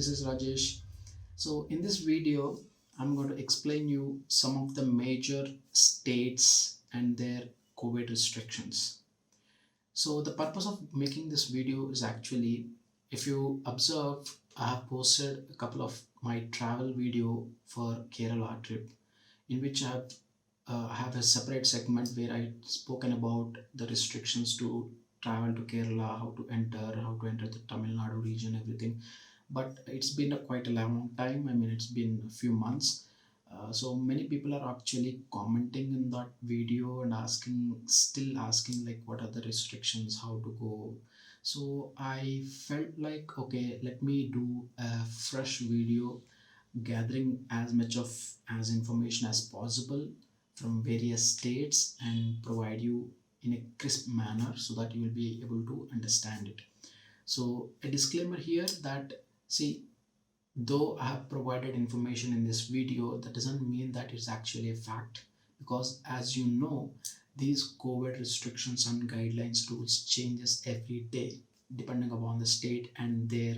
this is Rajesh. So in this video, I'm going to explain you some of the major states and their COVID restrictions. So the purpose of making this video is actually, if you observe, I have posted a couple of my travel video for Kerala trip, in which I have a separate segment where I spoken about the restrictions to travel to Kerala, how to enter the Tamil Nadu region, everything. But it's been quite a long time. I mean, it's been a few months. So many people are actually commenting in that video and still asking like, what are the restrictions, how to go. So I felt like, okay, let me do a fresh video gathering as much of as information as possible from various states and provide you in a crisp manner so that you will be able to understand it. So a disclaimer here that, see, though I have provided information in this video, that doesn't mean that it's actually a fact, because as you know, these COVID restrictions and guidelines rules changes every day depending upon the state and their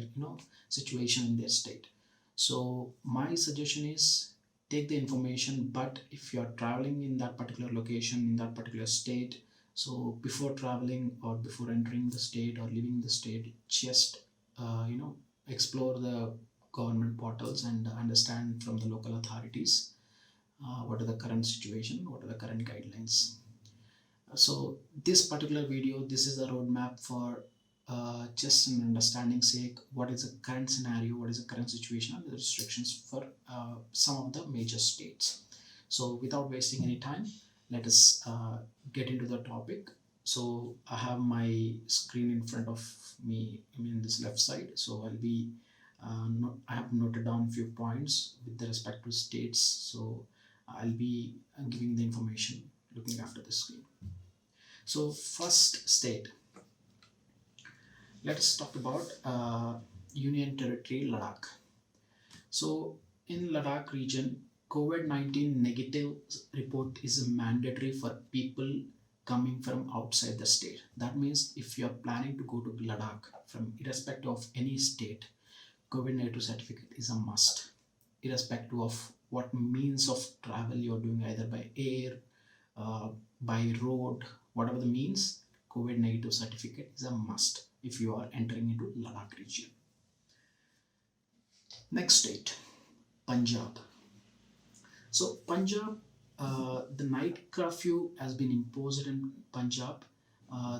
situation in their state. So my suggestion is, take the information, but if you are traveling in that particular location in that particular state, so before traveling or before entering the state or leaving the state, just explore the government portals and understand from the local authorities what are the current situation, what are the current guidelines. So this particular video, this is a roadmap for just an understanding sake, what is the current scenario, what is the current situation and the restrictions for some of the major states. So without wasting any time, let us get into the topic. So I have my screen in front of me, I mean this left side. So I'll be I have noted down few points with the respect to states. So I'll be giving the information looking after the screen. So first state, let us talk about Union Territory Ladakh. So in Ladakh region, COVID-19 negative report is mandatory for people coming from outside the state. That means if you are planning to go to Ladakh from irrespective of any state, COVID negative certificate is a must, irrespective of what means of travel you're doing, either by air, by road, whatever the means, COVID negative certificate is a must if you are entering into Ladakh region. Next state, Punjab. So Punjab, the night curfew has been imposed in Punjab.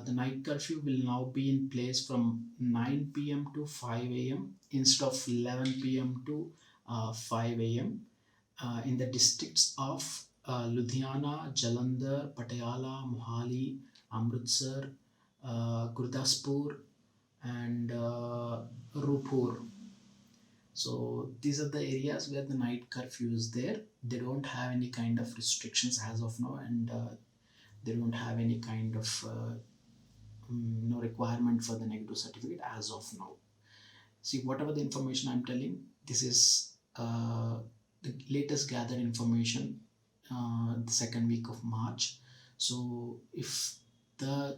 The night curfew will now be in place from 9 p.m. to 5 a.m. instead of 11 p.m. to 5 a.m. In the districts of Ludhiana, Jalandhar, Patiala, Mohali, Amritsar, Gurdaspur and Rupur. So these are the areas where the night curfew is there. They don't have any kind of restrictions as of now, and they don't have any kind of requirement for the negative certificate as of now. See, whatever the information I'm telling, this is the latest gathered information, the second week of March. So if there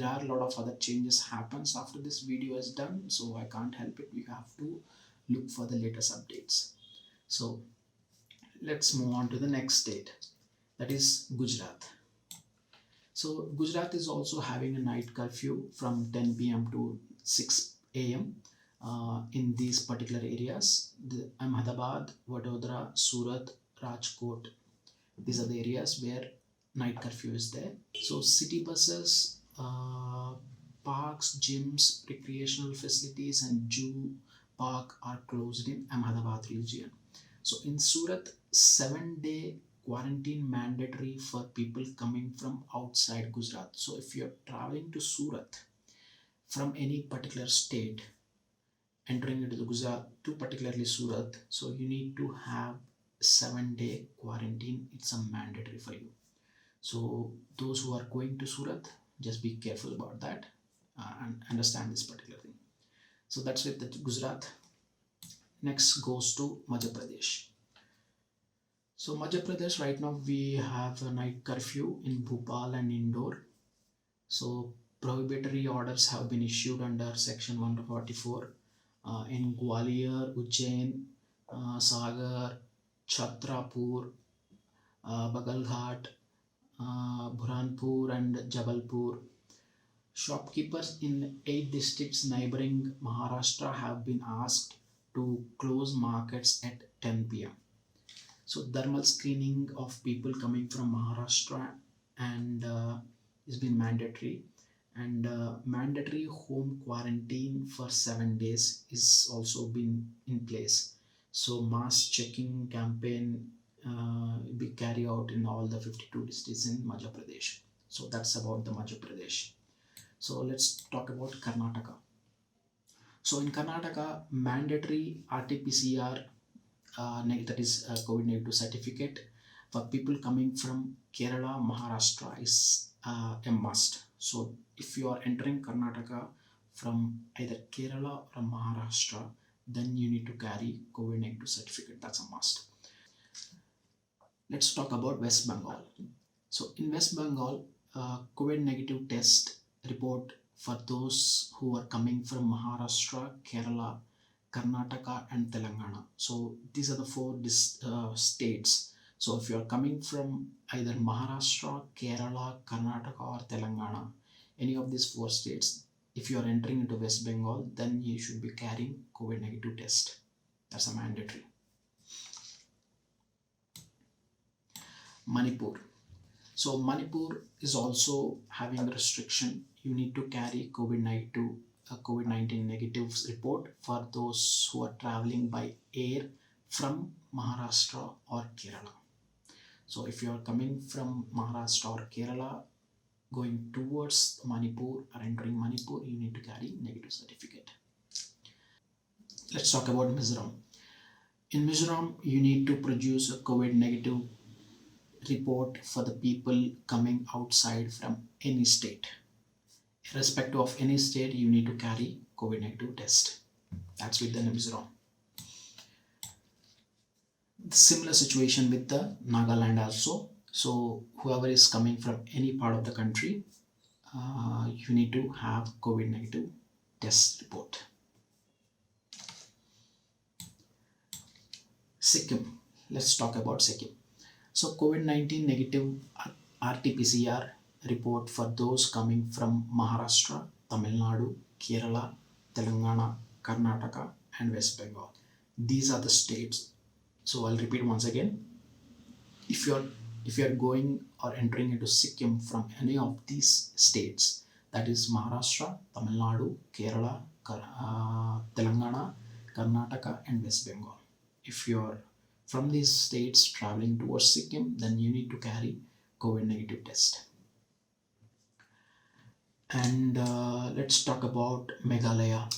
are a lot of other changes happens after this video is done, so I can't help it. You have to look for the latest updates. So let's move on to the next state, that is Gujarat. So Gujarat is also having a night curfew from 10 p.m. to 6 a.m. In these particular areas, the Ahmedabad, Vadodara, Surat, Rajkot. These are the areas where night curfew is there. So city buses, parks, gyms, recreational facilities and zoo park are closed in Ahmedabad region. So in Surat, 7-day quarantine mandatory for people coming from outside Gujarat. So if you're traveling to Surat from any particular state, entering into the Gujarat to particularly Surat, so you need to have 7-day quarantine. It's a mandatory for you. So those who are going to Surat, just be careful about that and understand this particular thing. So that's with the Gujarat. Next goes to Madhya Pradesh. So Madhya Pradesh, right now we have a night curfew in Bhopal and Indore. So prohibitory orders have been issued under section 144 in Gwalior, Ujjain, Sagar, Chhatrapur, Bagalghat, Burhanpur, and Jabalpur. Shopkeepers in 8 districts neighboring Maharashtra have been asked to close markets at 10 p.m. So thermal screening of people coming from Maharashtra and has been mandatory, and mandatory home quarantine for 7 days is also been in place. So mass checking campaign be carried out in all the 52 districts in Madhya Pradesh. So that's about the Madhya Pradesh. So let's talk about Karnataka. So in Karnataka, mandatory RT-PCR, that is COVID negative certificate for people coming from Kerala, Maharashtra is a must. So if you are entering Karnataka from either Kerala or Maharashtra, then you need to carry COVID negative certificate. That's a must. Let's talk about West Bengal. So in West Bengal, COVID negative test report for those who are coming from Maharashtra, Kerala, Karnataka, and Telangana. So these are the four states. So if you are coming from either Maharashtra, Kerala, Karnataka, or Telangana, any of these four states, if you are entering into West Bengal, then you should be carrying COVID negative test. That's a mandatory. Manipur. So Manipur is also having a restriction. You need to carry COVID-19 negative report for those who are traveling by air from Maharashtra or Kerala. So if you are coming from Maharashtra or Kerala going towards Manipur or entering Manipur, you need to carry negative certificate. Let's talk about Mizoram. In Mizoram, you need to produce a COVID negative report for the people coming outside from any state. Irrespective of any state, you need to carry COVID negative test. That's with the Mizoram. Similar situation with the Nagaland also. So whoever is coming from any part of the country, you need to have COVID negative test report. Sikkim. Let's talk about Sikkim. So COVID-19 negative RT-PCR report for those coming from Maharashtra, Tamil Nadu, Kerala, Telangana, Karnataka, and West Bengal. These are the states. So I'll repeat once again. If you're going or entering into Sikkim from any of these states, that is Maharashtra, Tamil Nadu, Kerala, Telangana, Karnataka, and West Bengal. If you're from these states traveling towards Sikkim, then you need to carry COVID negative test. And let's talk about Meghalaya.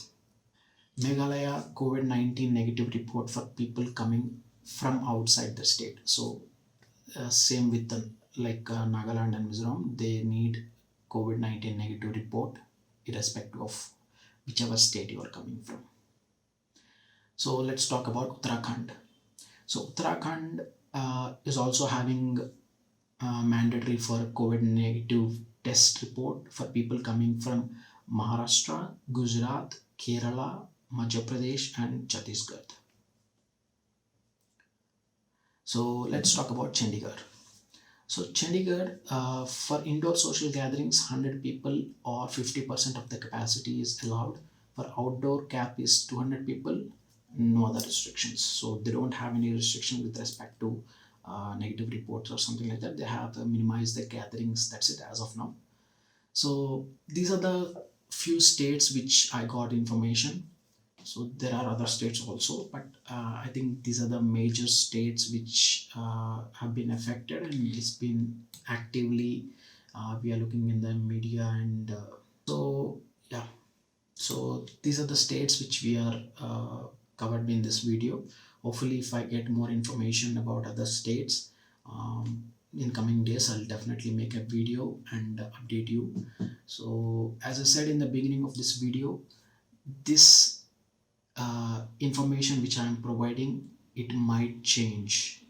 Meghalaya COVID-19 negative report for people coming from outside the state. So same with the Nagaland and Mizoram, they need COVID-19 negative report irrespective of whichever state you are coming from. So let's talk about Uttarakhand. So Uttarakhand is also having mandatory for COVID negative test report for people coming from Maharashtra, Gujarat, Kerala, Madhya Pradesh, and Chandigarh. So let's talk about Chandigarh. So Chandigarh, for indoor social gatherings, 100 people or 50% of the capacity is allowed. For outdoor cap is 200 people, no other restrictions. So they don't have any restriction with respect to negative reports or something like that. They have minimized the gatherings. That's it as of now. So these are the few states which I got information. So there are other states also, but I think these are the major states which have been affected, and it's been actively we are looking in the media, and so yeah. So these are the states which we are covered in this video. Hopefully, if I get more information about other states in coming days, I'll definitely make a video and update you. So as I said in the beginning of this video, this information which I am providing, it might change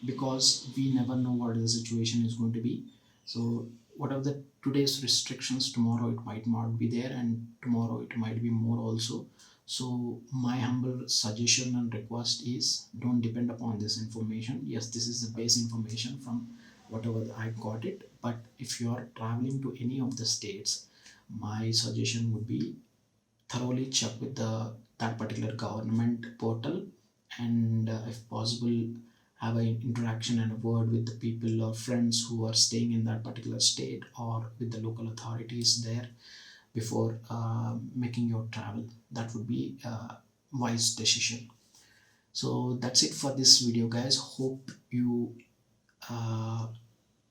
because we never know what the situation is going to be. So whatever the today's restrictions, tomorrow it might not be there, and tomorrow it might be more also. So my humble suggestion and request is, don't depend upon this information. Yes, this is the base information from whatever I got it, but if you are traveling to any of the states, my suggestion would be thoroughly check with the that particular government portal, and if possible, have an interaction and a word with the people or friends who are staying in that particular state, or with the local authorities there before making your travel. That would be a wise decision. So that's it for this video, guys. Hope you uh,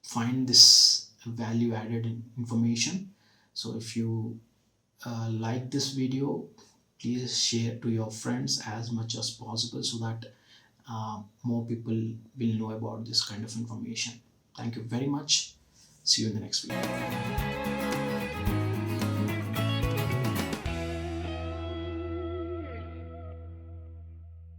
find this value added information. So if you like this video, please share to your friends as much as possible, so that more people will know about this kind of information. Thank you very much. See you in the next video.